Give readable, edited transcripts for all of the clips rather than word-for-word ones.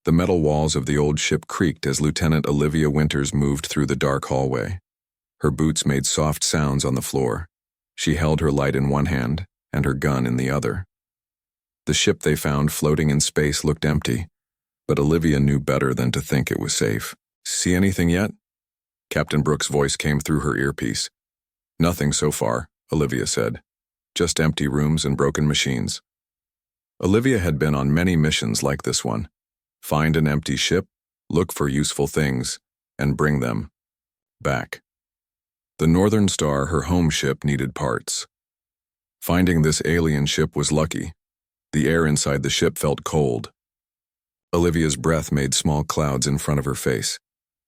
The metal walls of the old ship creaked as Lieutenant Olivia Winters moved through the dark hallway. Her boots made soft sounds on the floor. She held her light in one hand and her gun in the other. The ship they found floating in space looked empty, but Olivia knew better than to think it was safe. "See anything yet?" Captain Brooks' voice came through her earpiece. "Nothing so far," Olivia said. "Just empty rooms and broken machines." Olivia had been on many missions like this one. Find an empty ship, look for useful things, and bring them back. The Northern Star, her home ship, needed parts. Finding this alien ship was lucky. The air inside the ship felt cold. Olivia's breath made small clouds in front of her face.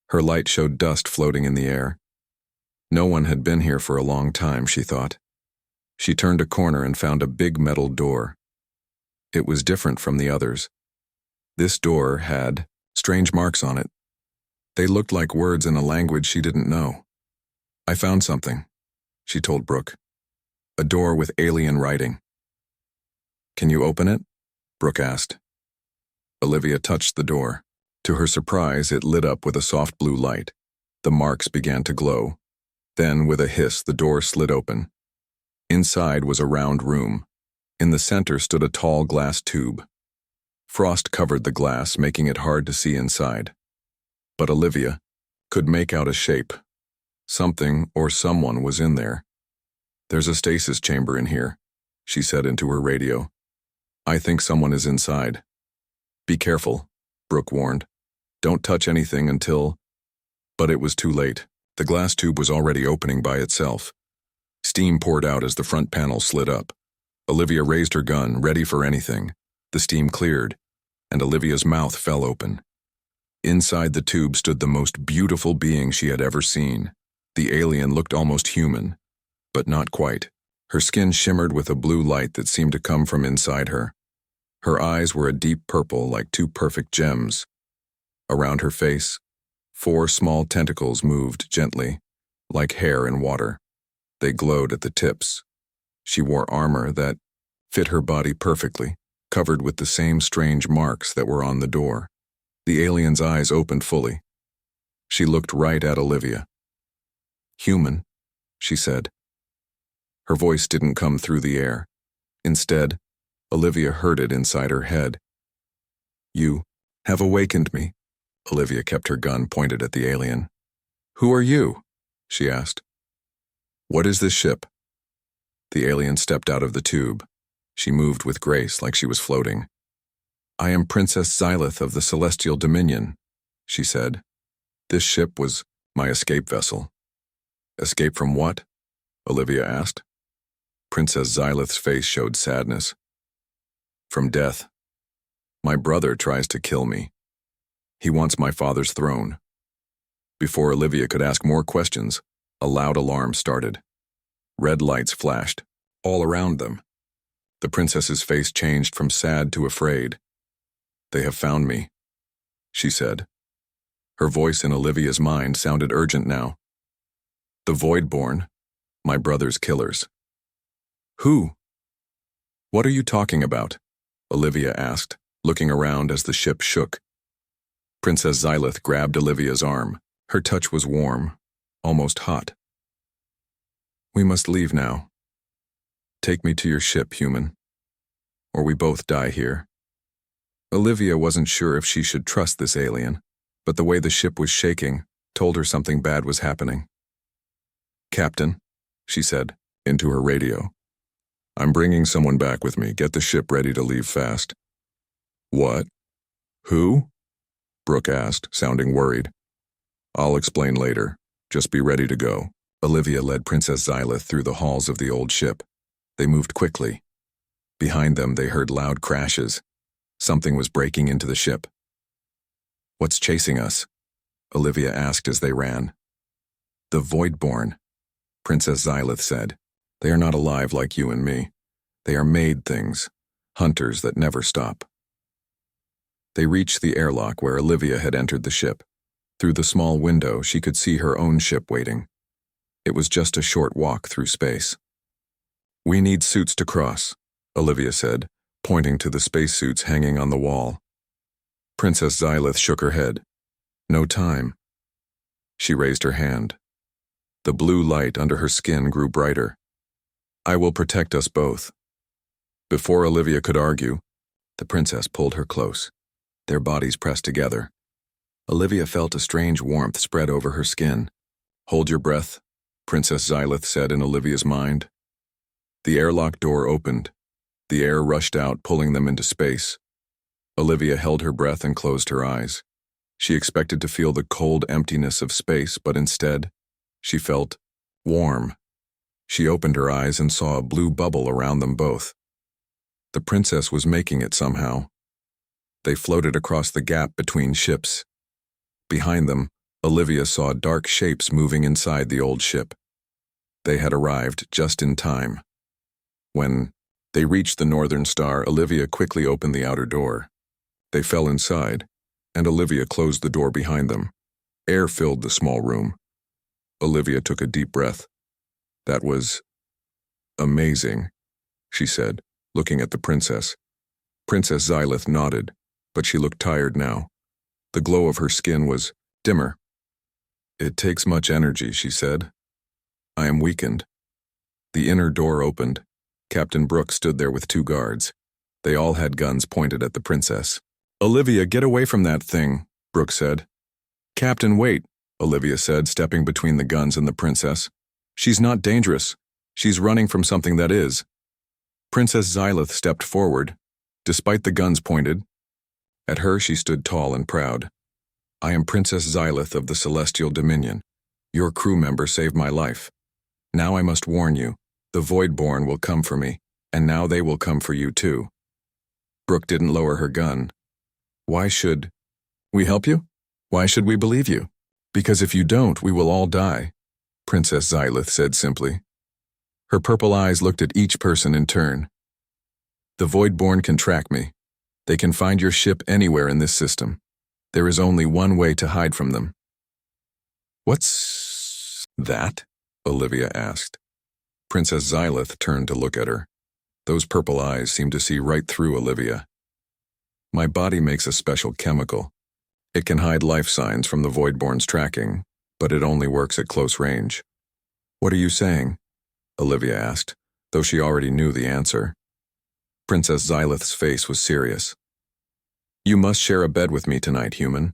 Her light showed dust floating in the air. No one had been here for a long time, she thought. She turned a corner and found a big metal door. It was different from the others. This door had strange marks on it. They looked like words in a language she didn't know. "I found something," she told Brooke. "A door with alien writing." "Can you open it?" Brooke asked. Olivia touched the door. To her surprise, it lit up with a soft blue light. The marks began to glow. Then, with a hiss, the door slid open. Inside was a round room. In the center stood a tall glass tube. Frost covered the glass, making it hard to see inside. But Olivia could make out a shape. Something or someone was in there. "There's a stasis chamber in here," she said into her radio. "I think someone is inside." "Be careful," Brooke warned. "Don't touch anything until—" But it was too late. The glass tube was already opening by itself. Steam poured out as the front panel slid up. Olivia raised her gun, ready for anything. The steam cleared, and Olivia's mouth fell open. Inside the tube stood the most beautiful being she had ever seen. The alien looked almost human, but not quite. Her skin shimmered with a blue light that seemed to come from inside her. Her eyes were a deep purple, like two perfect gems. Around her face, 4 small tentacles moved gently, like hair in water. They glowed at the tips. She wore armor that fit her body perfectly, covered with the same strange marks that were on the door. The alien's eyes opened fully. She looked right at Olivia. "Human," she said. Her voice didn't come through the air. Instead, Olivia heard it inside her head. "You have awakened me." Olivia kept her gun pointed at the alien. "Who are you?" she asked. "What is this ship?" The alien stepped out of the tube. She moved with grace like she was floating. "I am Princess Xylith of the Celestial Dominion," she said. "This ship was my escape vessel." "Escape from what?" Olivia asked. Princess Xylith's face showed sadness. "From death. My brother tries to kill me. He wants my father's throne." Before Olivia could ask more questions, a loud alarm started. Red lights flashed, all around them. The princess's face changed from sad to afraid. "They have found me," she said. Her voice in Olivia's mind sounded urgent now. "The Voidborn, my brother's killers." "Who? What are you talking about?" Olivia asked, looking around as the ship shook. Princess Xylith grabbed Olivia's arm. Her touch was warm, almost hot. "We must leave now. Take me to your ship, human, or we both die here." Olivia wasn't sure if she should trust this alien, but the way the ship was shaking told her something bad was happening. "Captain," she said, into her radio. "I'm bringing someone back with me. Get the ship ready to leave fast." "What? Who?" Brooke asked, sounding worried. "I'll explain later. Just be ready to go." Olivia led Princess Xylith through the halls of the old ship. They moved quickly. Behind them, they heard loud crashes. Something was breaking into the ship. "What's chasing us?" Olivia asked as they ran. "The Voidborn," Princess Xylith said. "They are not alive like you and me. They are made things, hunters that never stop." They reached the airlock where Olivia had entered the ship. Through the small window, she could see her own ship waiting. It was just a short walk through space. "We need suits to cross," Olivia said, pointing to the spacesuits hanging on the wall. Princess Xylith shook her head. No time. She raised her hand. The blue light under her skin grew brighter. I will protect us both. Before Olivia could argue, the princess pulled her close. Their bodies pressed together. Olivia felt a strange warmth spread over her skin. Hold your breath, Princess Xylith said in Olivia's mind. The airlock door opened. The air rushed out, pulling them into space. Olivia held her breath and closed her eyes. She expected to feel the cold emptiness of space, but instead, she felt warm. She opened her eyes and saw a blue bubble around them both. The princess was making it somehow. They floated across the gap between ships. Behind them, Olivia saw dark shapes moving inside the old ship. They had arrived just in time. When they reached the Northern Star, Olivia quickly opened the outer door. They fell inside, and Olivia closed the door behind them. Air filled the small room. Olivia took a deep breath. That was amazing, she said, looking at the princess. Princess Xylith nodded, but she looked tired now. The glow of her skin was dimmer. It takes much energy, she said. I am weakened. The inner door opened. Captain Brooke stood there with 2 guards. They all had guns pointed at the princess. Olivia, get away from that thing, Brooke said. Captain, wait, Olivia said, stepping between the guns and the princess. She's not dangerous. She's running from something that is. Princess Xylith stepped forward, despite the guns pointed. At her she stood tall and proud. I am Princess Xylith of the Celestial Dominion. Your crew member saved my life. Now I must warn you, the Voidborn will come for me, and now they will come for you too. Brooke didn't lower her gun. Why should we help you? Why should we believe you? Because if you don't, we will all die, Princess Xylith said simply. Her purple eyes looked at each person in turn. The Voidborn can track me. They can find your ship anywhere in this system. There is only one way to hide from them. What's that? Olivia asked. Princess Xylith turned to look at her. Those purple eyes seemed to see right through Olivia. My body makes a special chemical. It can hide life signs from the Voidborn's tracking, but it only works at close range. What are you saying? Olivia asked, though she already knew the answer. Princess Xylith's face was serious. You must share a bed with me tonight, human.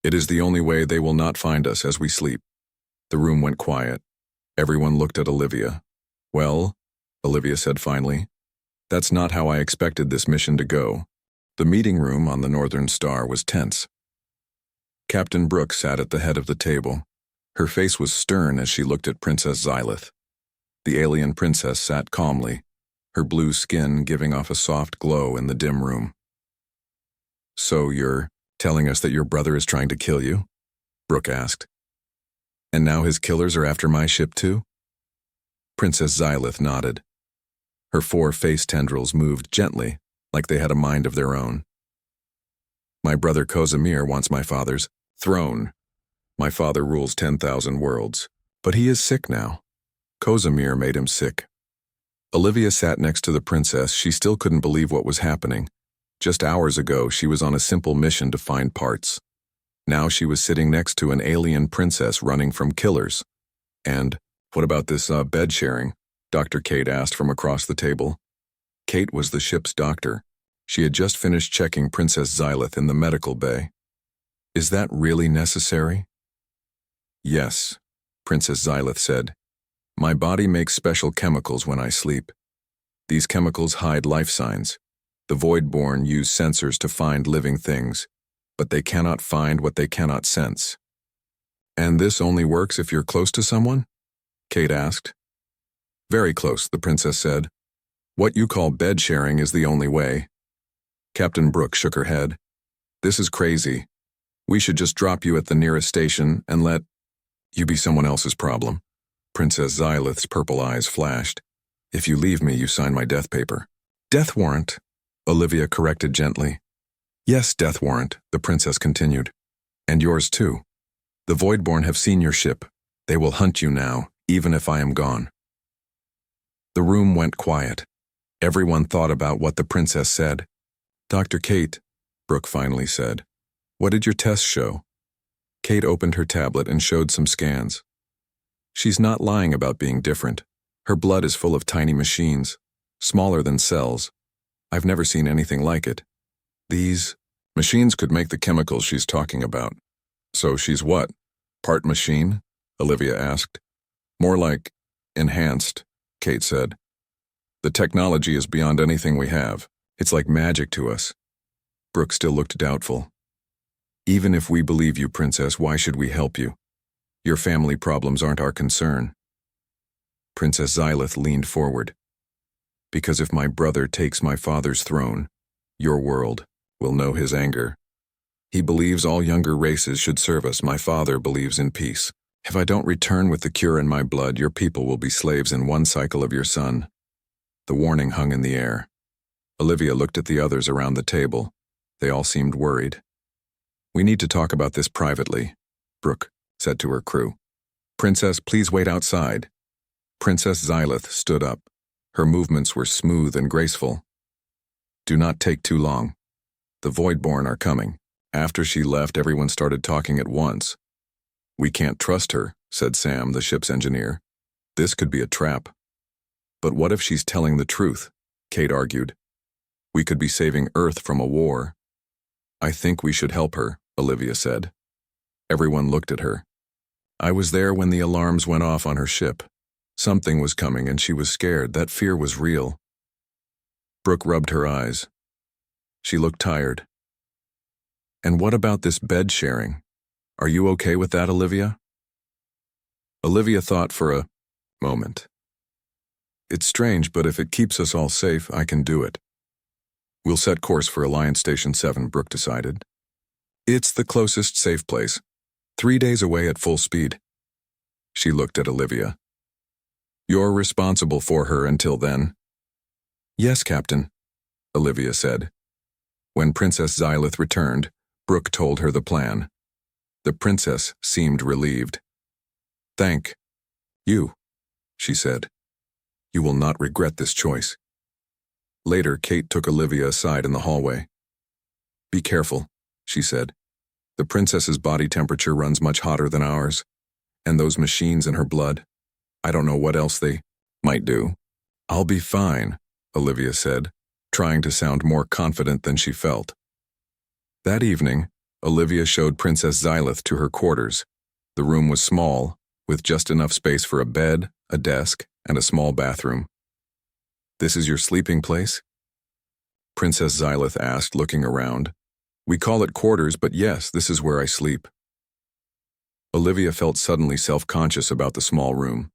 It is the only way they will not find us as we sleep. The room went quiet. Everyone looked at Olivia. Well, Olivia said finally, that's not how I expected this mission to go. The meeting room on the Northern Star was tense. Captain Brooke sat at the head of the table. Her face was stern as she looked at Princess Xylith. The alien princess sat calmly, her blue skin giving off a soft glow in the dim room. So you're telling us that your brother is trying to kill you? Brooke asked. And now his killers are after my ship too? Princess Xylith nodded. Her 4 face tendrils moved gently, like they had a mind of their own. My brother Kozamir wants my father's throne. My father rules 10,000 worlds, but he is sick now. Kozamir made him sick. Olivia sat next to the princess. She still couldn't believe what was happening. Just hours ago, she was on a simple mission to find parts. Now she was sitting next to an alien princess running from killers. And what about this bed sharing? Dr. Kate asked from across the table. Kate was the ship's doctor. She had just finished checking Princess Xylith in the medical bay. Is that really necessary? Yes, Princess Xylith said. My body makes special chemicals when I sleep. These chemicals hide life signs. The Voidborn use sensors to find living things, but they cannot find what they cannot sense. And this only works if you're close to someone? Kate asked. Very close, the princess said. What you call bed sharing is the only way. Captain Brooke shook her head. This is crazy. We should just drop you at the nearest station and let you be someone else's problem. Princess Xylith's purple eyes flashed. If you leave me, you sign my death paper. Death warrant, Olivia corrected gently. Yes, death warrant, the princess continued. And yours too. The Voidborn have seen your ship. They will hunt you now, even if I am gone. The room went quiet. Everyone thought about what the princess said. Dr. Kate, Brooke finally said, What did your tests show? Kate opened her tablet and showed some scans. She's not lying about being different. Her blood is full of tiny machines, smaller than cells. I've never seen anything like it. These machines could make the chemicals she's talking about. So she's what? Part machine? Olivia asked. More like enhanced, Kate said. The technology is beyond anything we have. It's like magic to us. Brooke still looked doubtful. Even if we believe you, Princess, why should we help you? Your family problems aren't our concern. Princess Xylith leaned forward. Because if my brother takes my father's throne, your world will know his anger. He believes all younger races should serve us. My father believes in peace. If I don't return with the cure in my blood, your people will be slaves in one cycle of your son. The warning hung in the air. Olivia looked at the others around the table. They all seemed worried. We need to talk about this privately, Brooke said to her crew. Princess, please wait outside. Princess Xylith stood up. Her movements were smooth and graceful. Do not take too long. The Voidborn are coming. After she left, everyone started talking at once. We can't trust her, said Sam, the ship's engineer. This could be a trap. But what if she's telling the truth? Kate argued. We could be saving Earth from a war. I think we should help her, Olivia said. Everyone looked at her. I was there when the alarms went off on her ship. Something was coming and she was scared. That fear was real. Brooke rubbed her eyes. She looked tired. And what about this bed sharing? Are you okay with that, Olivia? Olivia thought for a moment. It's strange, but if it keeps us all safe, I can do it. We'll set course for Alliance Station 7, Brooke decided. It's the closest safe place. 3 days away at full speed. She looked at Olivia. You're responsible for her until then. Yes, Captain, Olivia said. When Princess Xylith returned, Brooke told her the plan. The princess seemed relieved. Thank you, she said. You will not regret this choice. Later, Kate took Olivia aside in the hallway. Be careful, she said. The princess's body temperature runs much hotter than ours. And those machines in her blood, I don't know what else they might do. I'll be fine, Olivia said, trying to sound more confident than she felt. That evening, Olivia showed Princess Xylith to her quarters. The room was small, with just enough space for a bed, a desk, and a small bathroom. This is your sleeping place? Princess Xylith asked, looking around. We call it quarters, but yes, this is where I sleep. Olivia felt suddenly self-conscious about the small room.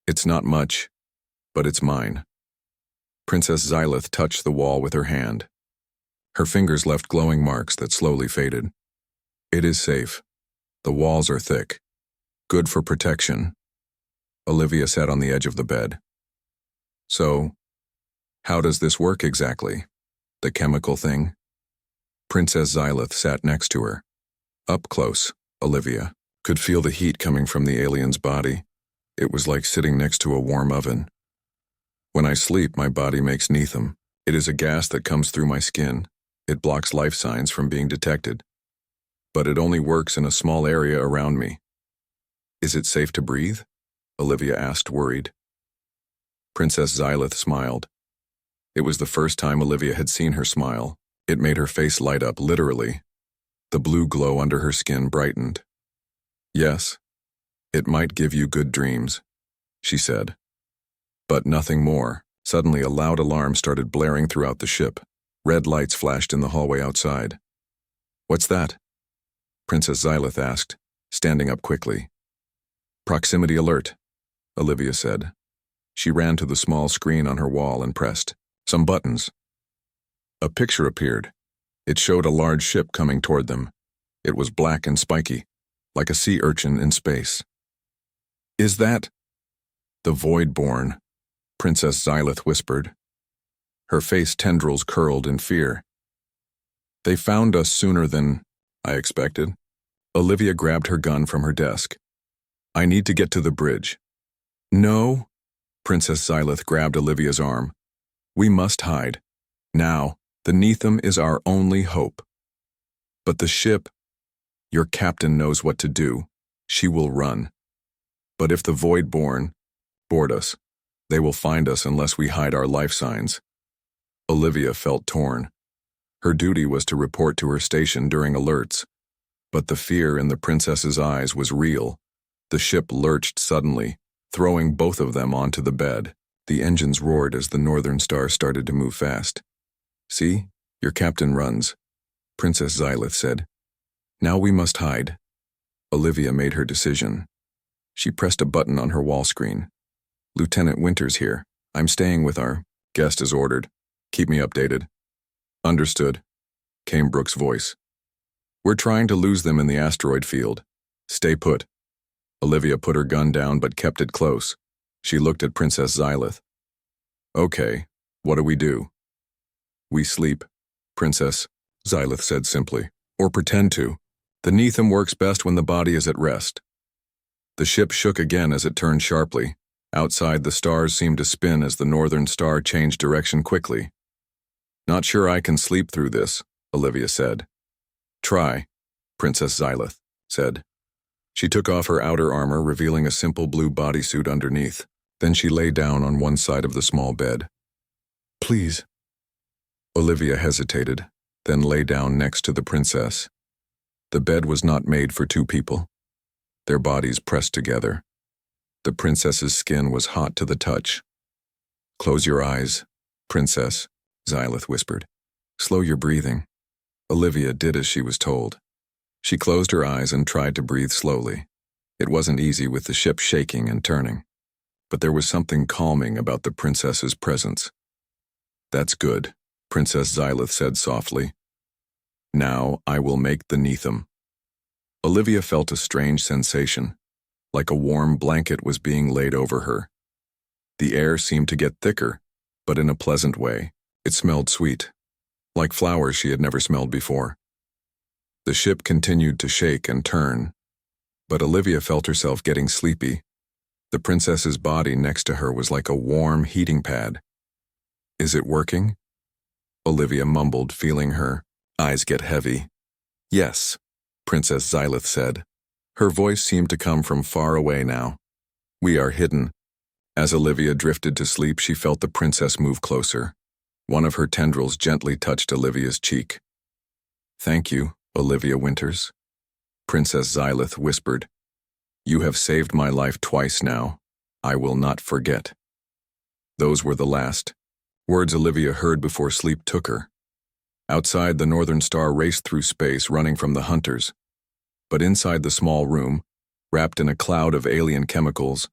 It's not much, but it's mine. Princess Xylith touched the wall with her hand. Her fingers left glowing marks that slowly faded. It is safe. The walls are thick. Good for protection. Olivia sat on the edge of the bed. So, how does this work exactly? The chemical thing? Princess Xylith sat next to her. Up close, Olivia could feel the heat coming from the alien's body. It was like sitting next to a warm oven. When I sleep, my body makes nethum. It is a gas that comes through my skin. It blocks life signs from being detected. But it only works in a small area around me. Is it safe to breathe? Olivia asked, worried. Princess Xylith smiled. It was the first time Olivia had seen her smile. It made her face light up, literally. The blue glow under her skin brightened. Yes, it might give you good dreams, she said. But nothing more. Suddenly a loud alarm started blaring throughout the ship. Red lights flashed in the hallway outside. What's that? Princess Xylith asked, standing up quickly. Proximity alert, Olivia said. She ran to the small screen on her wall and pressed some buttons. A picture appeared. It showed a large ship coming toward them. It was black and spiky, like a sea urchin in space. Is that the Voidborn? Princess Xylith whispered. Her face tendrils curled in fear. They found us sooner than I expected. Olivia grabbed her gun from her desk. I need to get to the bridge. No, Princess Xylith grabbed Olivia's arm. We must hide. Now, the Nethum is our only hope. But the ship, your captain knows what to do. She will run. But if the Voidborn board us, they will find us unless we hide our life signs. Olivia felt torn. Her duty was to report to her station during alerts. But the fear in the princess's eyes was real. The ship lurched suddenly, throwing both of them onto the bed. The engines roared as the Northern Star started to move fast. "See, your captain runs," Princess Xylith said. "Now we must hide." Olivia made her decision. She pressed a button on her wall screen. "Lieutenant Winters here. I'm staying with our guest as ordered. Keep me updated." "Understood," came Brooke's voice. "We're trying to lose them in the asteroid field. Stay put." Olivia put her gun down but kept it close. She looked at Princess Xylith. "Okay, what do we do?" "We sleep," Princess Xylith said simply. "Or pretend to. The Neetham works best when the body is at rest." The ship shook again as it turned sharply. Outside, the stars seemed to spin as the Northern Star changed direction quickly. "Not sure I can sleep through this," Olivia said. "Try," Princess Xylith said. She took off her outer armor, revealing a simple blue bodysuit underneath. Then she lay down on one side of the small bed. "Please." Olivia hesitated, then lay down next to the princess. The bed was not made for two people. Their bodies pressed together. The princess's skin was hot to the touch. "Close your eyes, Princess," Xylith whispered. "Slow your breathing." Olivia did as she was told. She closed her eyes and tried to breathe slowly. It wasn't easy with the ship shaking and turning. But there was something calming about the princess's presence. "That's good," Princess Xylith said softly. "Now I will make the Neetham." Olivia felt a strange sensation, like a warm blanket was being laid over her. The air seemed to get thicker, but in a pleasant way. It smelled sweet, like flowers she had never smelled before. The ship continued to shake and turn, but Olivia felt herself getting sleepy. The princess's body next to her was like a warm heating pad. "Is it working?" Olivia mumbled, feeling her eyes get heavy. "Yes," Princess Xylith said. Her voice seemed to come from far away now. "We are hidden." As Olivia drifted to sleep, she felt the princess move closer. One of her tendrils gently touched Olivia's cheek. "Thank you, Olivia Winters," Princess Xylith whispered. "You have saved my life twice now. I will not forget." Those were the last words Olivia heard before sleep took her. Outside, the Northern Star raced through space, running from the hunters. But inside the small room, wrapped in a cloud of alien chemicals,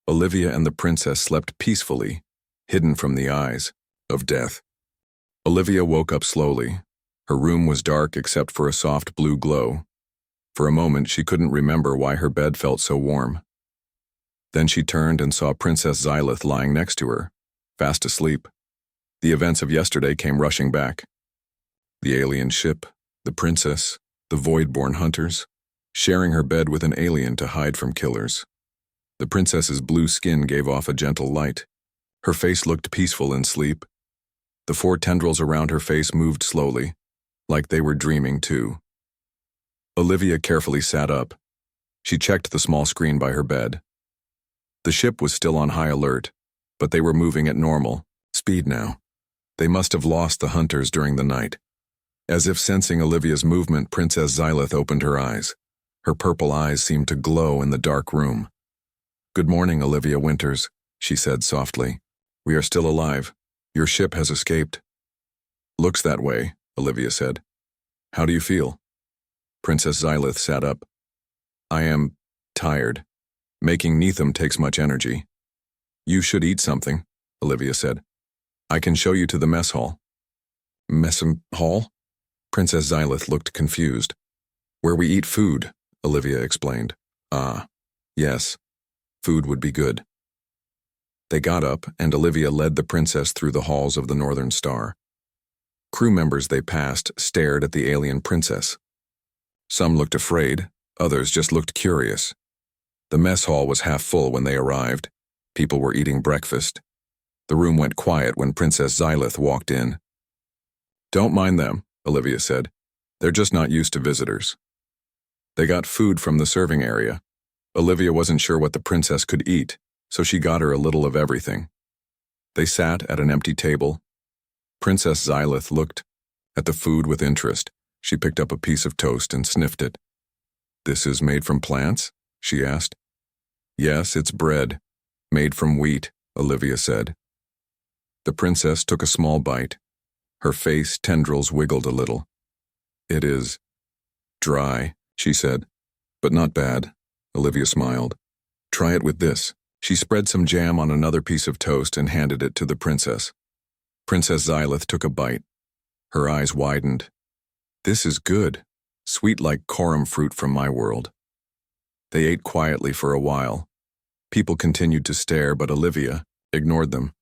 Olivia and the princess slept peacefully, hidden from the eyes of death. Olivia woke up slowly. Her room was dark except for a soft blue glow. For a moment, she couldn't remember why her bed felt so warm. Then she turned and saw Princess Xylith lying next to her, fast asleep. The events of yesterday came rushing back. The alien ship, the princess, the Voidborn hunters, sharing her bed with an alien to hide from killers. The princess's blue skin gave off a gentle light. Her face looked peaceful in sleep. The four tendrils around her face moved slowly, like they were dreaming too. Olivia carefully sat up. She checked the small screen by her bed. The ship was still on high alert, but they were moving at normal speed now. They must have lost the hunters during the night. As if sensing Olivia's movement, Princess Xylith opened her eyes. Her purple eyes seemed to glow in the dark room. "Good morning, Olivia Winters," she said softly. "We are still alive. Your ship has escaped." "Looks that way," Olivia said. "How do you feel?" Princess Xylith sat up. "I am tired. Making Neetham takes much energy." "You should eat something," Olivia said. "I can show you to the mess hall." "Mess hall?" Princess Xylith looked confused. "Where we eat food," Olivia explained. "Ah, yes. Food would be good." They got up, and Olivia led the princess through the halls of the Northern Star. Crew members they passed stared at the alien princess. Some looked afraid, others just looked curious. The mess hall was half full when they arrived. People were eating breakfast. The room went quiet when Princess Xylith walked in. "Don't mind them," Olivia said. They're just not used to visitors. They got food from the serving area. Olivia wasn't sure what the princess could eat, so she got her a little of everything. They sat at an empty table. Princess Xylith looked at the food with interest. She picked up a piece of toast and sniffed it. "This is made from plants?" she asked. "Yes, it's bread, made from wheat," Olivia said. The princess took a small bite. Her face tendrils wiggled a little. "It is dry," she said, "but not bad." Olivia smiled. "Try it with this." She spread some jam on another piece of toast and handed it to the princess. Princess Xylith took a bite. Her eyes widened. "This is good, sweet like corum fruit from my world." They ate quietly for a while. People continued to stare, but Olivia ignored them.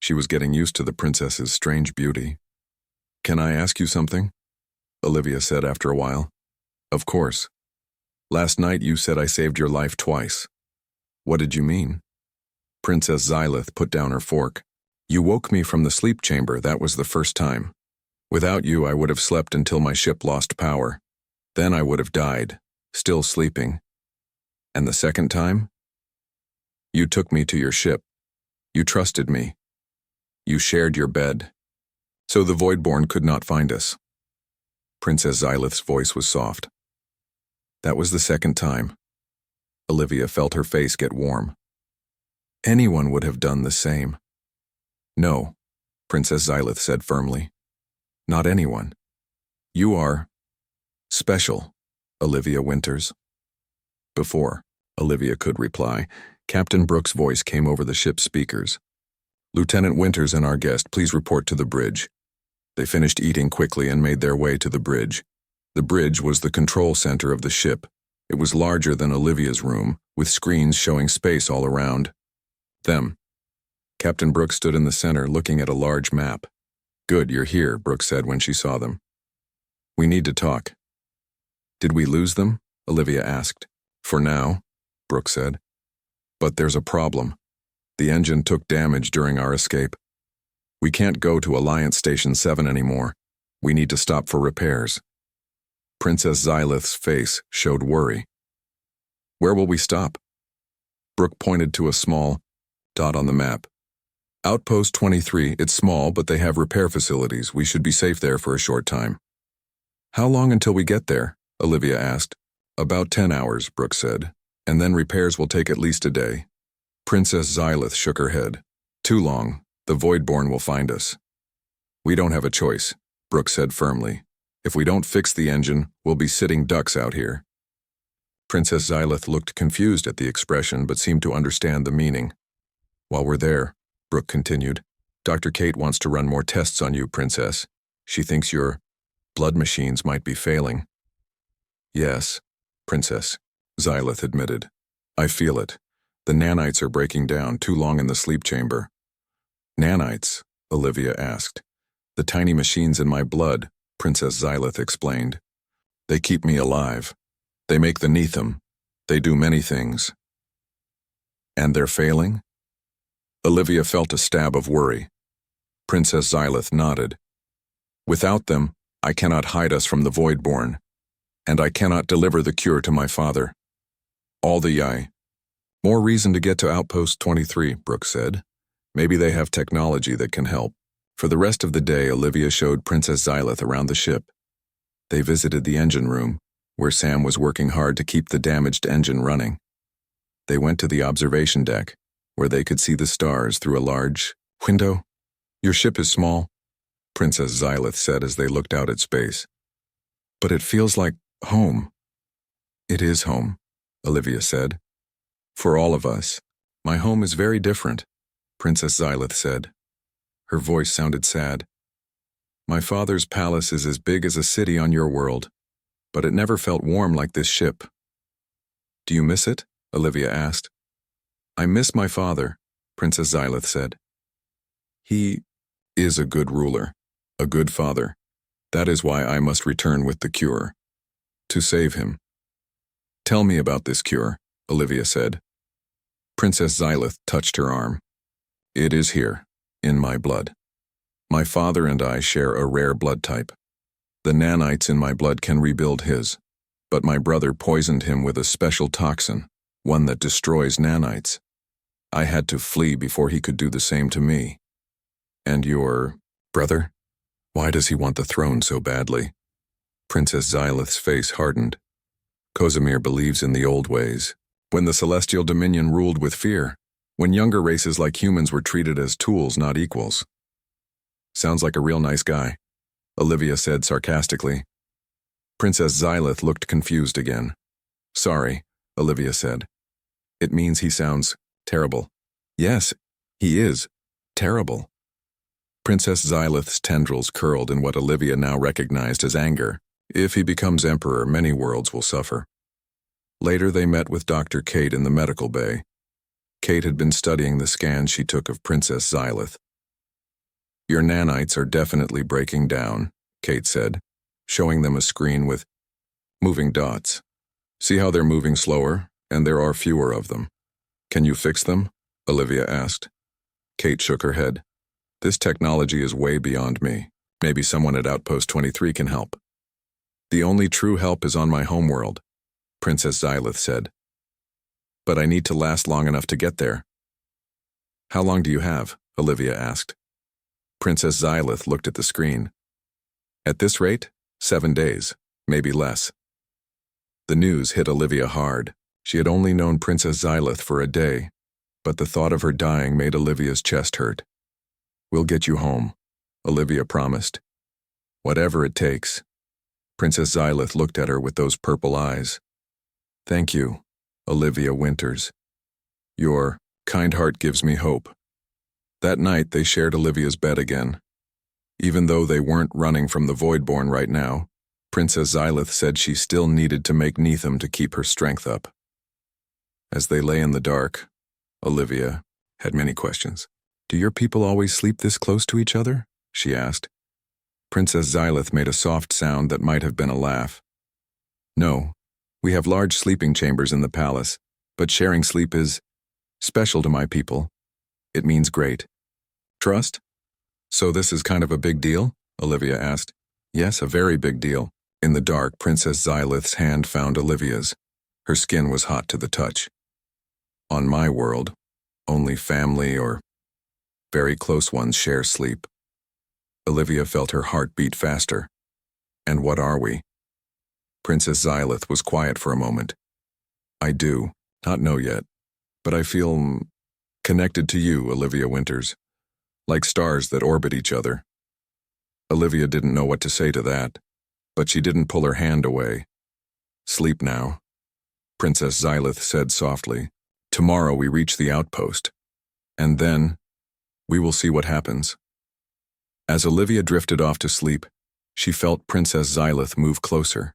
She was getting used to the princess's strange beauty. "Can I ask you something?" Olivia said after a while. "Of course. Last night you said I saved your life twice. What did you mean?" Princess Xylith put down her fork. "You woke me from the sleep chamber, that was the first time. Without you, I would have slept until my ship lost power. Then I would have died, still sleeping. And the second time? You took me to your ship. You trusted me. You shared your bed. So the Voidborn could not find us." Princess Xylith's voice was soft. "That was the second time." Olivia felt her face get warm. "Anyone would have done the same." "No," Princess Xylith said firmly. "Not anyone. You are special, Olivia Winters." Before Olivia could reply, Captain Brooks' voice came over the ship's speakers. "Lieutenant Winters and our guest, please report to the bridge." They finished eating quickly and made their way to the bridge. The bridge was the control center of the ship. It was larger than Olivia's room, with screens showing space all around them. Captain Brooks stood in the center, looking at a large map. "Good, you're here," Brooks said when she saw them. "We need to talk." "Did we lose them?" Olivia asked. "For now," Brooks said. "But there's a problem. The engine took damage during our escape. We can't go to Alliance Station 7 anymore. We need to stop for repairs." Princess Xylith's face showed worry. "Where will we stop?" Brooke pointed to a small dot on the map. "Outpost 23, it's small, but they have repair facilities. We should be safe there for a short time." "How long until we get there?" Olivia asked. "About 10 hours, Brooke said, and then repairs will take at least a day." Princess Xylith shook her head. "Too long. The Voidborn will find us." "We don't have a choice," Brooke said firmly. "If we don't fix the engine, we'll be sitting ducks out here." Princess Xylith looked confused at the expression but seemed to understand the meaning. "While we're there," Brooke continued, "Dr. Kate wants to run more tests on you, Princess. She thinks your blood machines might be failing." "Yes, Princess," Xylith admitted. "I feel it. The nanites are breaking down, too long in the sleep chamber." "Nanites?" Olivia asked. "The tiny machines in my blood," Princess Xylith explained. "They keep me alive. They make the Nethum. They do many things." "And they're failing?" Olivia felt a stab of worry. Princess Xylith nodded. "Without them, I cannot hide us from the Voidborn, and I cannot deliver the cure to my father. All the Yai." "More reason to get to Outpost 23, Brooke said. "Maybe they have technology that can help." For the rest of the day, Olivia showed Princess Xylith around the ship. They visited the engine room, where Sam was working hard to keep the damaged engine running. They went to the observation deck, where they could see the stars through a large window. "Your ship is small," Princess Xylith said as they looked out at space. "But it feels like home." "It is home," Olivia said. "For all of us. My home is very different," Princess Xylith said. Her voice sounded sad. "My father's palace is as big as a city on your world, but it never felt warm like this ship." "Do you miss it?" Olivia asked. "I miss my father," Princess Xylith said. "He is a good ruler, a good father. That is why I must return with the cure. To save him." "Tell me about this cure," Olivia said. Princess Xylith touched her arm. "It is here, in my blood. My father and I share a rare blood type. The nanites in my blood can rebuild his, but my brother poisoned him with a special toxin, one that destroys nanites. I had to flee before he could do the same to me. And your brother? Why does he want the throne so badly? Princess Xylith's face hardened. Kozimir believes in the old ways, when the celestial dominion ruled with fear, when younger races like humans were treated as tools, not equals. Sounds like a real nice guy, Olivia said sarcastically. Princess Xylith looked confused again. Sorry, Olivia said. It means he sounds terrible. Yes, he is terrible. Princess Xylith's tendrils curled in what Olivia now recognized as anger. If he becomes emperor, many worlds will suffer. Later they met with Dr. Kate in the medical bay. Kate had been studying the scans she took of Princess Xylith. Your nanites are definitely breaking down, Kate said, showing them a screen with moving dots. See how they're moving slower, and there are fewer of them. Can you fix them? Olivia asked. Kate shook her head. This technology is way beyond me. Maybe someone at Outpost 23 can help. The only true help is on my homeworld, Princess Xylith said. But I need to last long enough to get there. How long do you have? Olivia asked. Princess Xylith looked at the screen. At this rate, 7 days, maybe less. The news hit Olivia hard. She had only known Princess Xylith for a day, but the thought of her dying made Olivia's chest hurt. We'll get you home, Olivia promised. Whatever it takes. Princess Xylith looked at her with those purple eyes. Thank you, Olivia Winters. Your kind heart gives me hope. That night they shared Olivia's bed again. Even though they weren't running from the Voidborn right now, Princess Xylith said she still needed to make Neetham to keep her strength up. As they lay in the dark, Olivia had many questions. Do your people always sleep this close to each other? She asked. Princess Xylith made a soft sound that might have been a laugh. No, we have large sleeping chambers in the palace, but sharing sleep is special to my people. It means great. Trust? So this is kind of a big deal? Olivia asked. Yes, a very big deal. In the dark, Princess Xylith's hand found Olivia's. Her skin was hot to the touch. On my world, only family or very close ones share sleep. Olivia felt her heart beat faster. And what are we? Princess Xylith was quiet for a moment. I do not know yet, but I feel connected to you, Olivia Winters, like stars that orbit each other. Olivia didn't know what to say to that, but she didn't pull her hand away. Sleep now, Princess Xylith said softly. Tomorrow we reach the outpost, and then we will see what happens. As Olivia drifted off to sleep, she felt Princess Xylith move closer.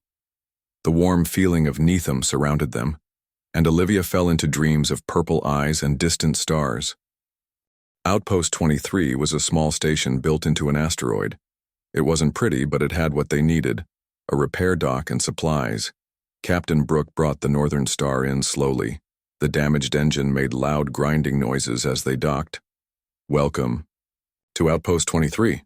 The warm feeling of Neetham surrounded them, and Olivia fell into dreams of purple eyes and distant stars. Outpost 23 was a small station built into an asteroid. It wasn't pretty, but it had what they needed, a repair dock and supplies. Captain Brooke brought the Northern Star in slowly. The damaged engine made loud grinding noises as they docked. Welcome to Outpost 23,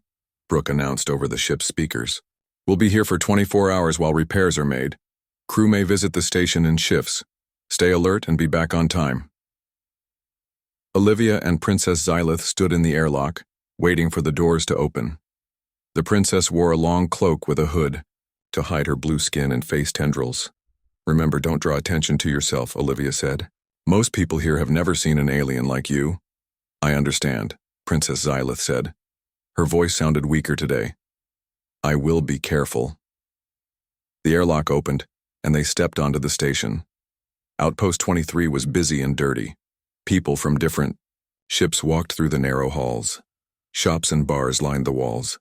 Brooke announced over the ship's speakers. We'll be here for 24 hours while repairs are made. Crew may visit the station in shifts. Stay alert and be back on time. Olivia and Princess Xylith stood in the airlock, waiting for the doors to open. The princess wore a long cloak with a hood to hide her blue skin and face tendrils. Remember, don't draw attention to yourself, Olivia said. Most people here have never seen an alien like you. I understand, Princess Xylith said. Her voice sounded weaker today. I will be careful. The airlock opened, and they stepped onto the station. Outpost 23 was busy and dirty. People from different ships walked through the narrow halls. Shops and bars lined the walls.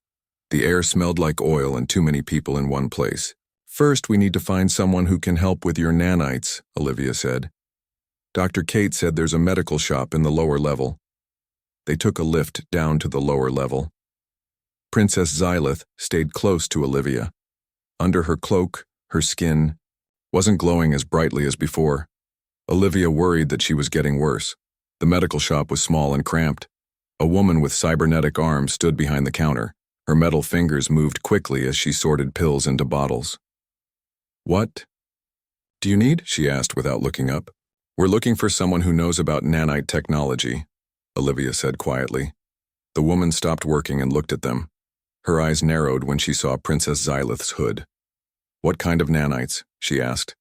The air smelled like oil and too many people in one place. First, we need to find someone who can help with your nanites, Olivia said. Dr. Kate said there's a medical shop in the lower level. They took a lift down to the lower level. Princess Xylith stayed close to Olivia. Under her cloak, her skin wasn't glowing as brightly as before. Olivia worried that she was getting worse. The medical shop was small and cramped. A woman with cybernetic arms stood behind the counter. Her metal fingers moved quickly as she sorted pills into bottles. "What do you need?" she asked without looking up. "We're looking for someone who knows about nanite technology," Olivia said quietly. The woman stopped working and looked at them. Her eyes narrowed when she saw Princess Xylith's hood. "What kind of nanites?" she asked.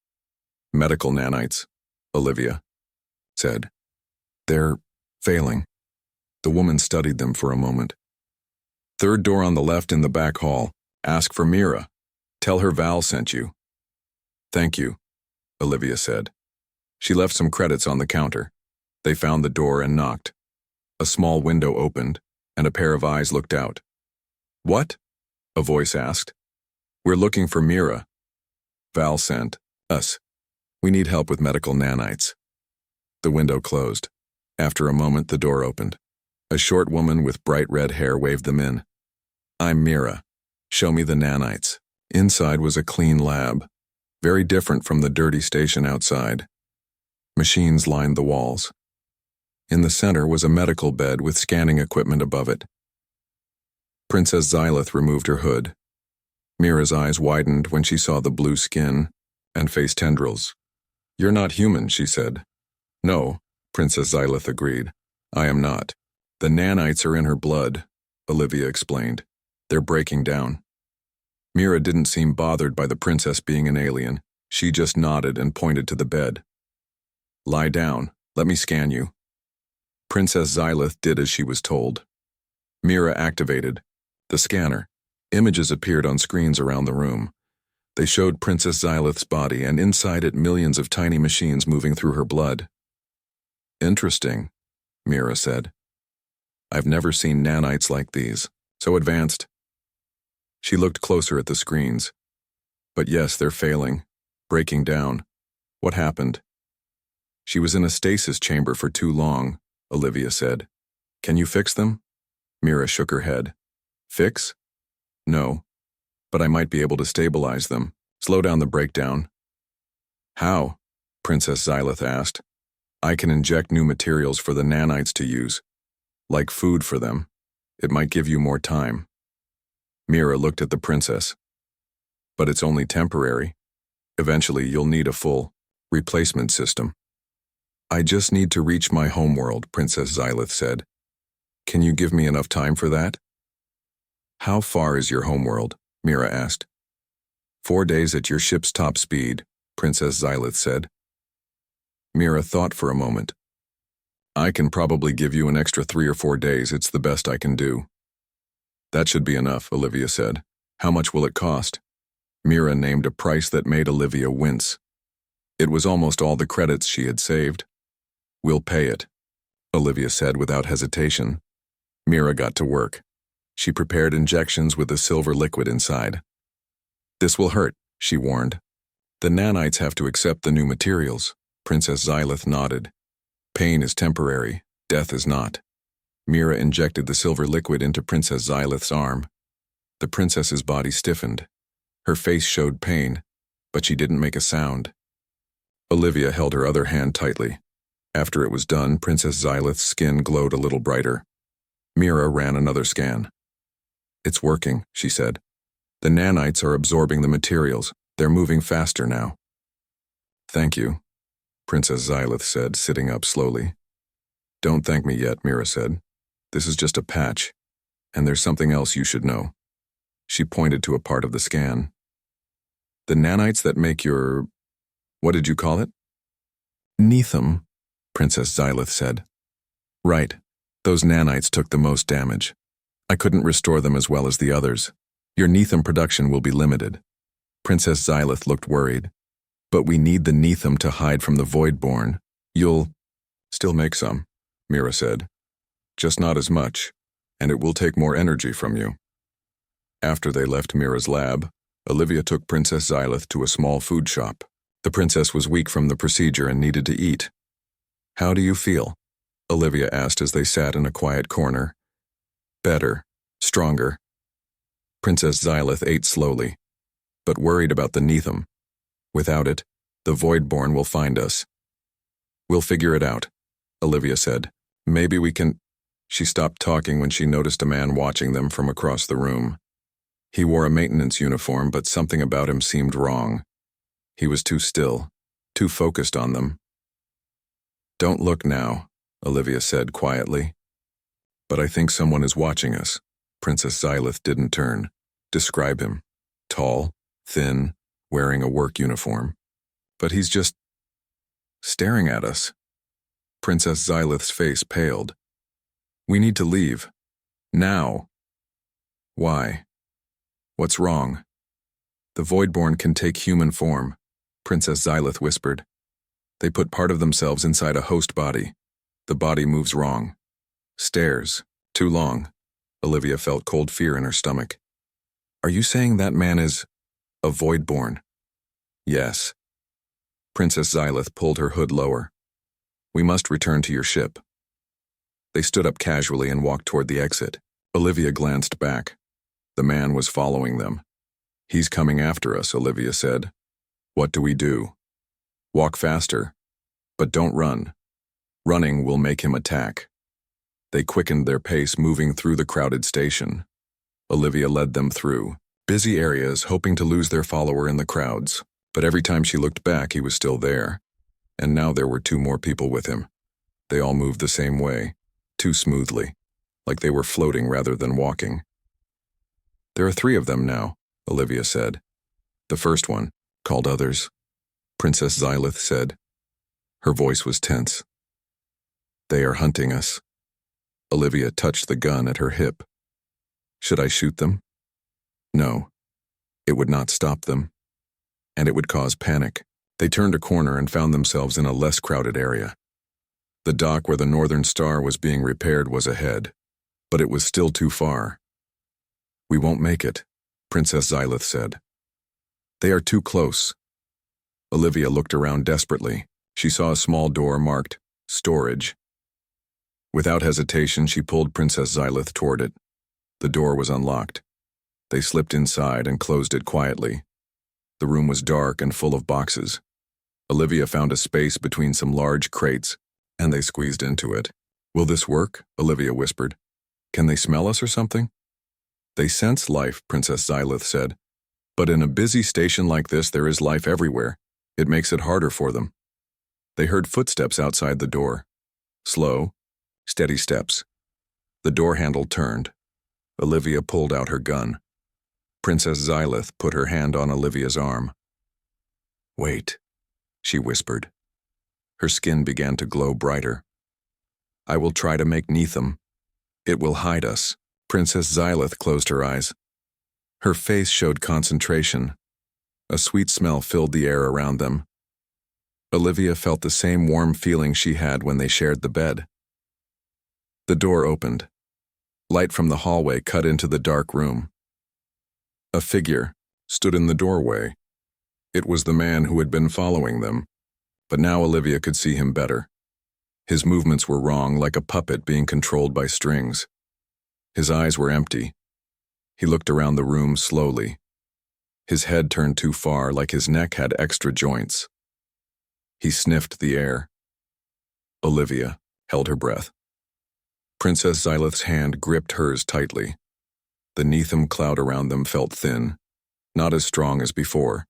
"Medical nanites," Olivia said. "They're failing." The woman studied them for a moment. "Third door on the left in the back hall. Ask for Mira. Tell her Val sent you." "Thank you," Olivia said. She left some credits on the counter. They found the door and knocked. A small window opened, and a pair of eyes looked out. "What?" a voice asked. "We're looking for Mira. Val sent us. We need help with medical nanites." The window closed. After a moment, the door opened. A short woman with bright red hair waved them in. "I'm Mira. Show me the nanites." Inside was a clean lab, very different from the dirty station outside. Machines lined the walls. In the center was a medical bed with scanning equipment above it. Princess Xylith removed her hood. Mira's eyes widened when she saw the blue skin and face tendrils. "You're not human," she said. "No," Princess Xylith agreed. "I am not. The nanites are in her blood," Olivia explained. "They're breaking down." Mira didn't seem bothered by the princess being an alien. She just nodded and pointed to the bed. "Lie down. Let me scan you." Princess Xylith did as she was told. Mira activated the scanner. Images appeared on screens around the room. They showed Princess Xylith's body, and inside it millions of tiny machines moving through her blood. "Interesting," Mira said. "I've never seen nanites like these, so advanced." She looked closer at the screens. "But yes, they're failing, breaking down. What happened?" "She was in a stasis chamber for too long," Olivia said. "Can you fix them?" Mira shook her head. "Fix? No. But I might be able to stabilize them, slow down the breakdown." "How?" Princess Xylith asked. "I can inject new materials for the nanites to use, like food for them. It might give you more time." Mira looked at the princess. "But it's only temporary. Eventually you'll need a full replacement system." "I just need to reach my homeworld," Princess Xylith said. "Can you give me enough time for that?" "How far is your homeworld?" Mira asked. 4 days at your ship's top speed," Princess Xylith said. Mira thought for a moment. "I can probably give you an extra 3 or 4 days. It's the best I can do." "That should be enough," Olivia said. "How much will it cost?" Mira named a price that made Olivia wince. It was almost all the credits she had saved. "We'll pay it," Olivia said without hesitation. Mira got to work. She prepared injections with the silver liquid inside. "This will hurt," she warned. "The nanites have to accept the new materials." Princess Xylith nodded. "Pain is temporary, death is not." Mira injected the silver liquid into Princess Xylith's arm. The princess's body stiffened. Her face showed pain, but she didn't make a sound. Olivia held her other hand tightly. After it was done, Princess Xylith's skin glowed a little brighter. Mira ran another scan. "It's working," she said. "The nanites are absorbing the materials. They're moving faster now." "Thank you," Princess Xylith said, sitting up slowly. "Don't thank me yet," Mira said. "This is just a patch, and there's something else you should know." She pointed to a part of the scan. "The nanites that make your... what did you call it?" "Nethum," Princess Xylith said. "Right. Those nanites took the most damage. I couldn't restore them as well as the others. Your nethum production will be limited." Princess Xylith looked worried. "But we need the nethum to hide from the Voidborn. You'll..." "Still make some," Mira said. "Just not as much, and it will take more energy from you." After they left Mira's lab, Olivia took Princess Xylith to a small food shop. The princess was weak from the procedure and needed to eat. "How do you feel?" Olivia asked as they sat in a quiet corner. "Better. Stronger." Princess Xylith ate slowly, but worried about the nethum. "Without it, the Voidborn will find us." "We'll figure it out," Olivia said. "Maybe we can..." She stopped talking when she noticed a man watching them from across the room. He wore a maintenance uniform, but something about him seemed wrong. He was too still, too focused on them. "Don't look now," Olivia said quietly. "But I think someone is watching us." Princess Xylith didn't turn. "Describe him. Tall, thin, wearing a work uniform. But he's just staring at us." Princess Xylith's face paled. "We need to leave. Now." "Why? What's wrong?" "The Voidborn can take human form," Princess Xylith whispered. "They put part of themselves inside a host body. The body moves wrong. Stares. Too long." Olivia felt cold fear in her stomach. "Are you saying that man is a Voidborn?" "Yes." Princess Xylith pulled her hood lower. "We must return to your ship." They stood up casually and walked toward the exit. Olivia glanced back. The man was following them. "He's coming after us," Olivia said. "What do we do?" "Walk faster. But don't run. Running will make him attack." They quickened their pace, moving through the crowded station. Olivia led them through busy areas, hoping to lose their follower in the crowds. But every time she looked back, he was still there. And now there were 2 more people with him. They all moved the same way, too smoothly, like they were floating rather than walking. "There are 3 of them now," Olivia said. "The first one, called others," Princess Xylith said. Her voice was tense. "They are hunting us." Olivia touched the gun at her hip. "Should I shoot them?" "No. It would not stop them. And it would cause panic." They turned a corner and found themselves in a less crowded area. The dock where the Northern Star was being repaired was ahead, but it was still too far. "We won't make it," Princess Xylith said. "They are too close." Olivia looked around desperately. She saw a small door marked storage. Without hesitation, she pulled Princess Xylith toward it. The door was unlocked. They slipped inside and closed it quietly. The room was dark and full of boxes. Olivia found a space between some large crates, and they squeezed into it. "Will this work?" Olivia whispered. "Can they smell us or something?" "They sense life," Princess Xylith said. "But in a busy station like this, there is life everywhere. It makes it harder for them." They heard footsteps outside the door. Slow, steady steps. The door handle turned. Olivia pulled out her gun. Princess Xylith put her hand on Olivia's arm. "Wait," she whispered. Her skin began to glow brighter. "I will try to make Neetham. It will hide us." Princess Xylith closed her eyes. Her face showed concentration. A sweet smell filled the air around them. Olivia felt the same warm feeling she had when they shared the bed. The door opened. Light from the hallway cut into the dark room. A figure stood in the doorway. It was the man who had been following them, but now Olivia could see him better. His movements were wrong, like a puppet being controlled by strings. His eyes were empty. He looked around the room slowly. His head turned too far, like his neck had extra joints. He sniffed the air. Olivia held her breath. Princess Xylith's hand gripped hers tightly. The Neetham cloud around them felt thin, not as strong as before.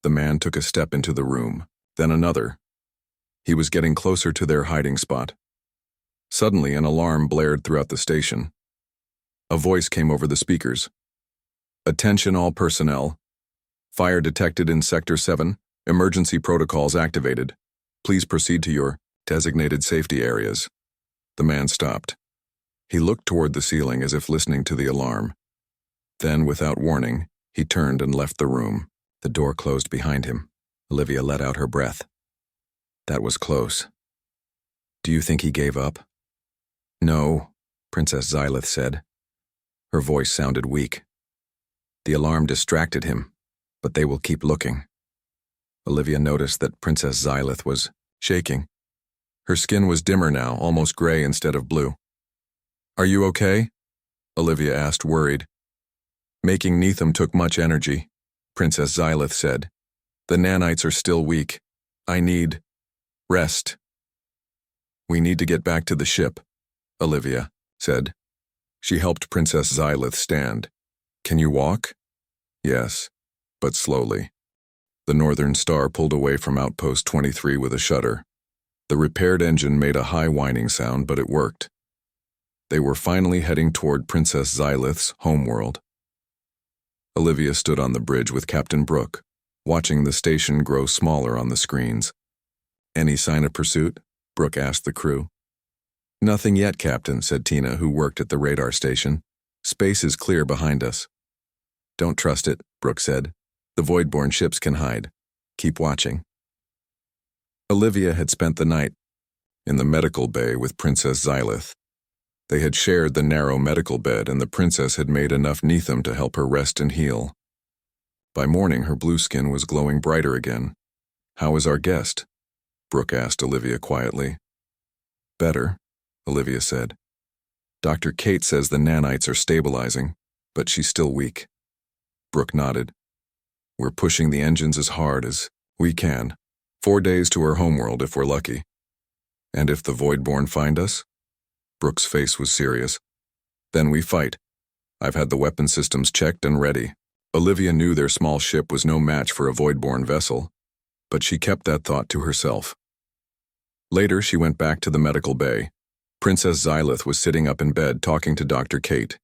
The man took a step into the room, then another. He was getting closer to their hiding spot. Suddenly, an alarm blared throughout the station. A voice came over the speakers. "Attention all personnel. Fire detected in Sector 7. Emergency protocols activated. Please proceed to your designated safety areas." The man stopped. He looked toward the ceiling as if listening to the alarm. Then, without warning, he turned and left the room. The door closed behind him. Olivia let out her breath. That was close. "Do you think he gave up?" "No," Princess Xylith said. Her voice sounded weak. "The alarm distracted him, but they will keep looking." Olivia noticed that Princess Xylith was shaking. Her skin was dimmer now, almost gray instead of blue. "Are you okay?" Olivia asked, worried. "Making Neetham took much energy," Princess Xylith said. "The nanites are still weak. I need rest." "We need to get back to the ship," Olivia said. She helped Princess Xylith stand. Can you walk? Yes, but slowly. The Northern Star pulled away from Outpost 23 with a shudder. The repaired engine made a high whining sound, but it worked. They were finally heading toward Princess Xylith's homeworld. Olivia stood on the bridge with Captain Brooke, watching the station grow smaller on the screens. Any sign of pursuit? Brooke asked the crew. Nothing yet, Captain, said Tina, who worked at the radar station. Space is clear behind us. Don't trust it, Brooke said. The void-born ships can hide. Keep watching. Olivia had spent the night in the medical bay with Princess Xylith. They had shared the narrow medical bed, and the princess had made enough Nethum to help her rest and heal. By morning, her blue skin was glowing brighter again. How is our guest? Brooke asked Olivia quietly. Better, Olivia said. Dr. Kate says the nanites are stabilizing, but she's still weak. Brooke nodded. We're pushing the engines as hard as we can. 4 days to her homeworld if we're lucky. And if the Voidborn find us? Brooke's face was serious. Then we fight. I've had the weapon systems checked and ready. Olivia knew their small ship was no match for a Voidborn vessel, but she kept that thought to herself. Later, she went back to the medical bay. Princess Xylith was sitting up in bed talking to Dr. Kate.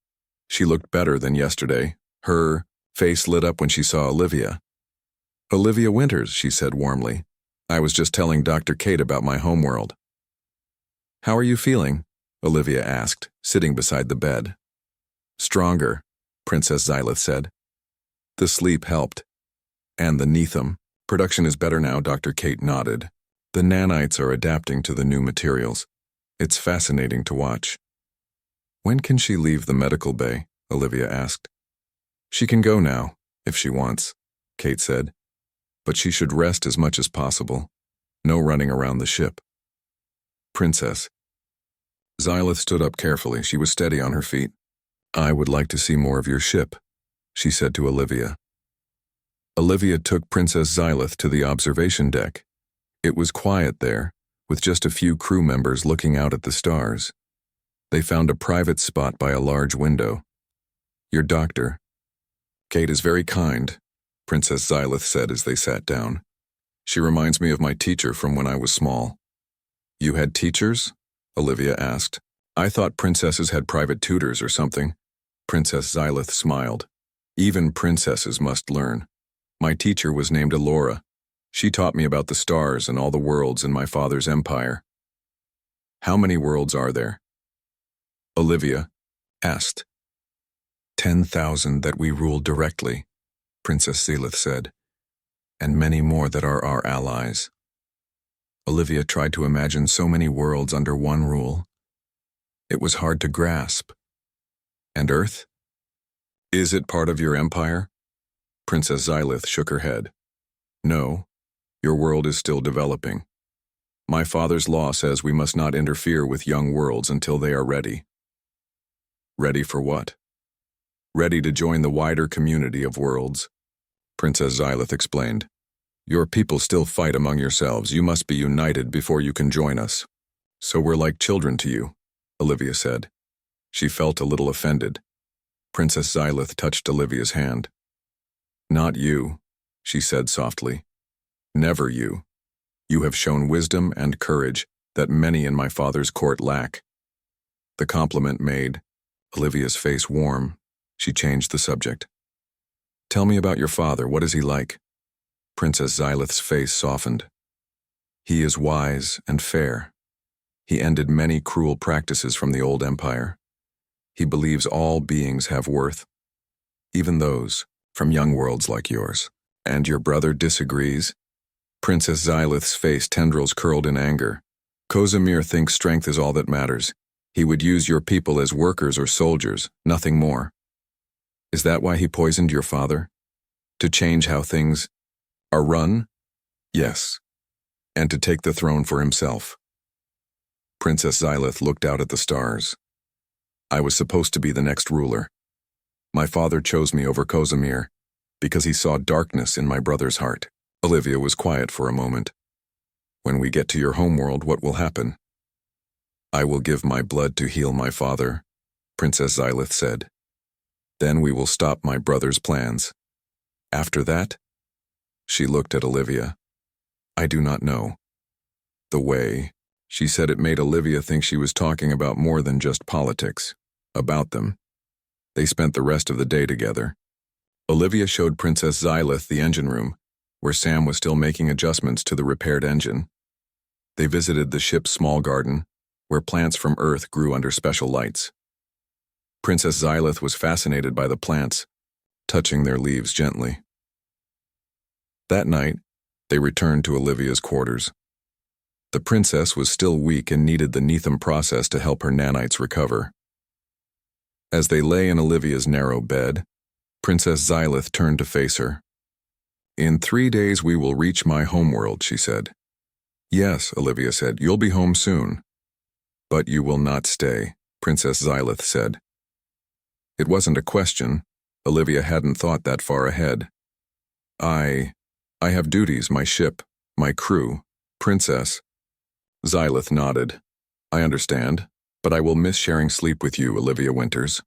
She looked better than yesterday. Her face lit up when she saw Olivia. Olivia Winters, she said warmly. I was just telling Dr. Kate about my homeworld. How are you feeling? Olivia asked, sitting beside the bed. Stronger, Princess Xylith said. The sleep helped. And the Nethum. Production is better now, Dr. Kate nodded. The nanites are adapting to the new materials. It's fascinating to watch. When can she leave the medical bay? Olivia asked. She can go now, if she wants, Kate said. But she should rest as much as possible. No running around the ship. Princess. Xylith stood up carefully. She was steady on her feet. I would like to see more of your ship, she said to Olivia. Olivia took Princess Xylith to the observation deck. It was quiet there, with just a few crew members looking out at the stars. They found a private spot by a large window. Your doctor. Kate is very kind, Princess Xylith said as they sat down. She reminds me of my teacher from when I was small. You had teachers? Olivia asked. I thought princesses had private tutors or something. Princess Xylith smiled. Even princesses must learn. My teacher was named Elora. She taught me about the stars and all the worlds in my father's empire. How many worlds are there? Olivia asked. 10,000 that we rule directly, Princess Xylith said, and many more that are our allies. Olivia tried to imagine so many worlds under one rule. It was hard to grasp. And Earth? Is it part of your empire? Princess Xylith shook her head. No, your world is still developing. My father's law says we must not interfere with young worlds until they are ready. Ready for what? Ready to join the wider community of worlds, Princess Xylith explained. Your people still fight among yourselves. You must be united before you can join us. So we're like children to you, Olivia said. She felt a little offended. Princess Xylith touched Olivia's hand. Not you, she said softly. Never you. You have shown wisdom and courage that many in my father's court lack. The compliment made Olivia's face warm. She changed the subject. Tell me about your father. What is he like? Princess Xylith's face softened. He is wise and fair. He ended many cruel practices from the old empire. He believes all beings have worth, even those from young worlds like yours. And your brother disagrees? Princess Xylith's face tendrils curled in anger. Kozimir thinks strength is all that matters. He would use your people as workers or soldiers, nothing more. Is that why he poisoned your father? To change how things are run? Yes. And to take the throne for himself. Princess Xylith looked out at the stars. I was supposed to be the next ruler. My father chose me over Kozimir because he saw darkness in my brother's heart. Olivia was quiet for a moment. When we get to your homeworld, what will happen? I will give my blood to heal my father, Princess Xylith said. Then we will stop my brother's plans. After that? She looked at Olivia. I do not know. The way, she said, it made Olivia think she was talking about more than just politics. About them. They spent the rest of the day together. Olivia showed Princess Xylith the engine room, where Sam was still making adjustments to the repaired engine. They visited the ship's small garden, where plants from Earth grew under special lights. Princess Xylith was fascinated by the plants, touching their leaves gently. That night, they returned to Olivia's quarters. The princess was still weak and needed the Neetham process to help her nanites recover. As they lay in Olivia's narrow bed, Princess Xylith turned to face her. In 3 days we will reach my homeworld, she said. Yes, Olivia said, you'll be home soon. But you will not stay, Princess Xylith said. It wasn't a question. Olivia hadn't thought that far ahead. I have duties, my ship, my crew, Princess. Xylith nodded. I understand, but I will miss sharing sleep with you, Olivia Winters.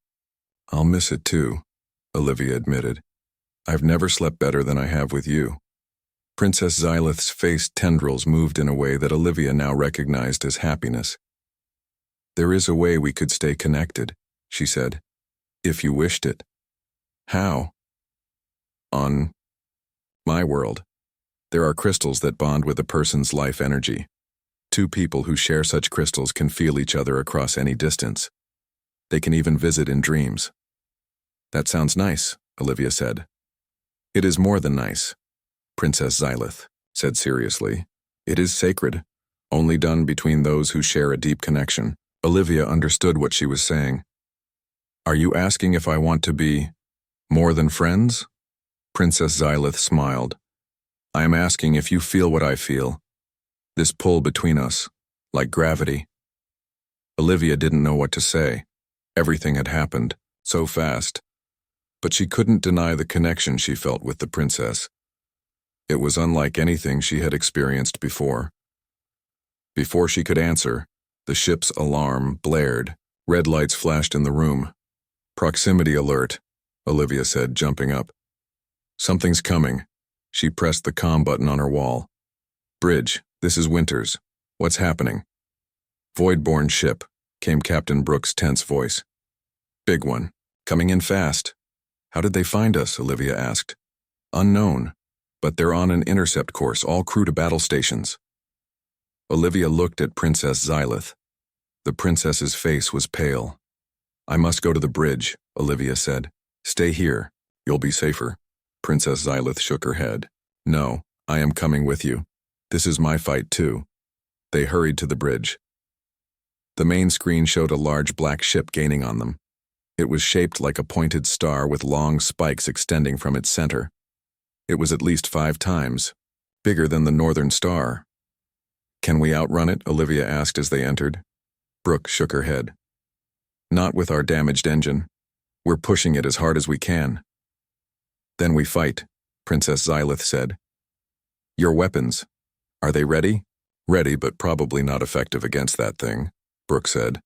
I'll miss it too, Olivia admitted. I've never slept better than I have with you. Princess Xylith's face tendrils moved in a way that Olivia now recognized as happiness. There is a way we could stay connected, she said, if you wished it. How? On my world, there are crystals that bond with a person's life energy. 2 people who share such crystals can feel each other across any distance. They can even visit in dreams. That sounds nice, Olivia said. It is more than nice, Princess Xylith said seriously. It is sacred, only done between those who share a deep connection. Olivia understood what she was saying. Are you asking if I want to be more than friends? Princess Xylith smiled. I am asking if you feel what I feel. This pull between us, like gravity. Olivia didn't know what to say. Everything had happened, so fast. But she couldn't deny the connection she felt with the princess. It was unlike anything she had experienced before. Before she could answer, the ship's alarm blared. Red lights flashed in the room. Proximity alert, Olivia said, jumping up. Something's coming. She pressed the comm button on her wall. Bridge, this is Winters. What's happening? Voidborn ship, came Captain Brooks' tense voice. Big one. Coming in fast. How did they find us? Olivia asked. Unknown, but they're on an intercept course, all crew to battle stations. Olivia looked at Princess Xylith. The princess's face was pale. I must go to the bridge, Olivia said. Stay here. You'll be safer. Princess Xylith shook her head. No, I am coming with you. This is my fight too. They hurried to the bridge. The main screen showed a large black ship gaining on them. It was shaped like a pointed star with long spikes extending from its center. It was at least 5 times bigger than the Northern Star. Can we outrun it? Olivia asked as they entered. Brooke shook her head. Not with our damaged engine. We're pushing it as hard as we can. Then we fight, Princess Xylith said. Your weapons, are they ready? Ready, but probably not effective against that thing, Brooke said.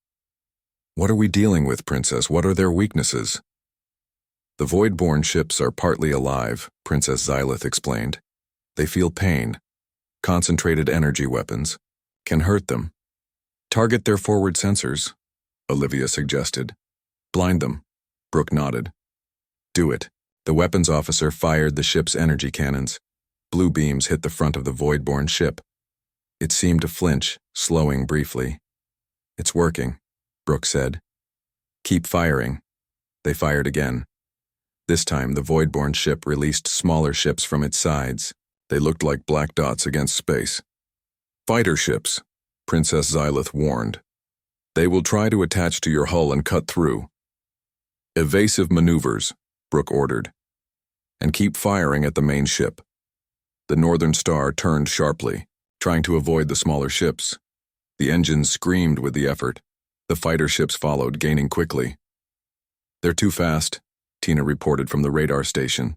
What are we dealing with, Princess? What are their weaknesses? The Voidborn ships are partly alive, Princess Xylith explained. They feel pain. Concentrated energy weapons can hurt them. Target their forward sensors, Olivia suggested. Blind them, Brooke nodded. Do it. The weapons officer fired the ship's energy cannons. Blue beams hit the front of the Voidborn ship. It seemed to flinch, slowing briefly. It's working, Brooke said. Keep firing. They fired again. This time, the Voidborn ship released smaller ships from its sides. They looked like black dots against space. Fighter ships, Princess Xylith warned. They will try to attach to your hull and cut through. Evasive maneuvers, Brooke ordered. And keep firing at the main ship. The Northern Star turned sharply, trying to avoid the smaller ships. The engines screamed with the effort. The fighter ships followed, gaining quickly. They're too fast, Tina reported from the radar station.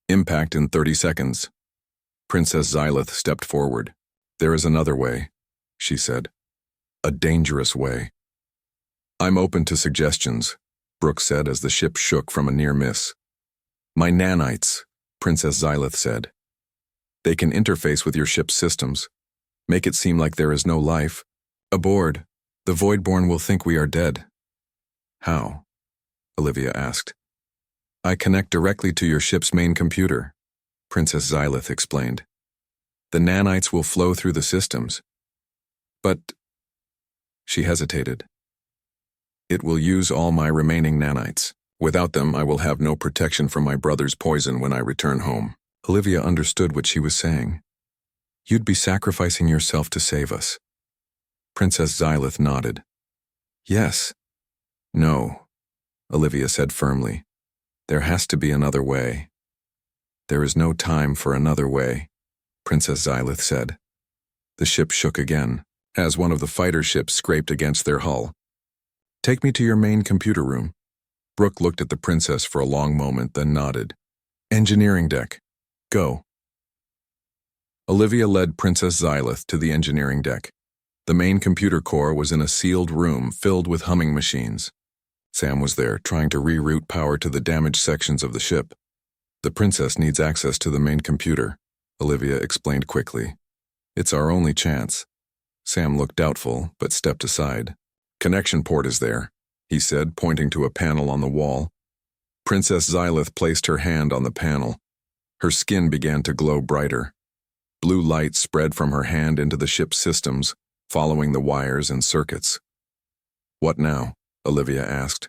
Impact in 30 seconds. Princess Xylith stepped forward. There is another way, she said. A dangerous way. I'm open to suggestions, Brooke said as the ship shook from a near miss. My nanites, Princess Xylith said. They can interface with your ship's systems. Make it seem like there is no life. Aboard, the Voidborn will think we are dead. How? Olivia asked. I connect directly to your ship's main computer, Princess Xylith explained. The nanites will flow through the systems. But... She hesitated. It will use all my remaining nanites. Without them, I will have no protection from my brother's poison when I return home. Olivia understood what she was saying. You'd be sacrificing yourself to save us. Princess Xylith nodded. Yes. No, Olivia said firmly. There has to be another way. There is no time for another way, Princess Xylith said. The ship shook again, as one of the fighter ships scraped against their hull. Take me to your main computer room. Brooke looked at the princess for a long moment, then nodded. Engineering deck. Go. Olivia led Princess Xylith to the engineering deck. The main computer core was in a sealed room filled with humming machines. Sam was there, trying to reroute power to the damaged sections of the ship. The princess needs access to the main computer, Olivia explained quickly. It's our only chance. Sam looked doubtful, but stepped aside. Connection port is there, he said, pointing to a panel on the wall. Princess Xylith placed her hand on the panel. Her skin began to glow brighter. Blue light spread from her hand into the ship's systems, following the wires and circuits. What now? Olivia asked.